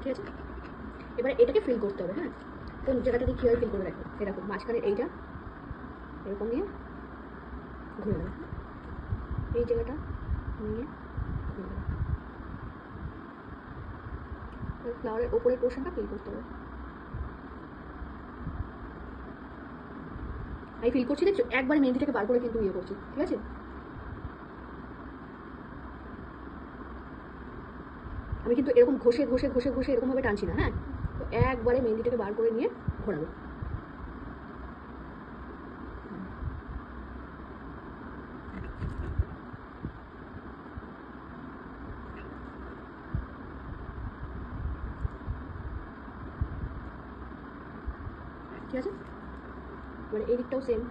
ঠিক আছে, এবারে এটাকে ফিল করতে হবে। হ্যাঁ, কোন জায়গাটাতে কীভাবে ফিল করে রাখো, এরকম মাঝখানে এইটা এরকম নিয়ে ঘুরে দেবে, এই জায়গাটা নিয়ে ঘুরে দেবে, ফ্লাওয়ারের ওপরের পোর্শনটা ফিল করতে হবে। আমি ফিল করছি দেখছো, একবারে মেহেন্দি থেকে বার করে কিন্তু ইয়ে করছি, ঠিক আছে। আমি কিন্তু এরকম ঘষে ঘষে ঘষে ঘষে এরকমভাবে টানছি না। হ্যাঁ, তো একবারে মেহেন্দিটাকে বার করে নিয়ে ঘোরাবো। ঠিক আছে, এবারে এই দিকটাও সেম।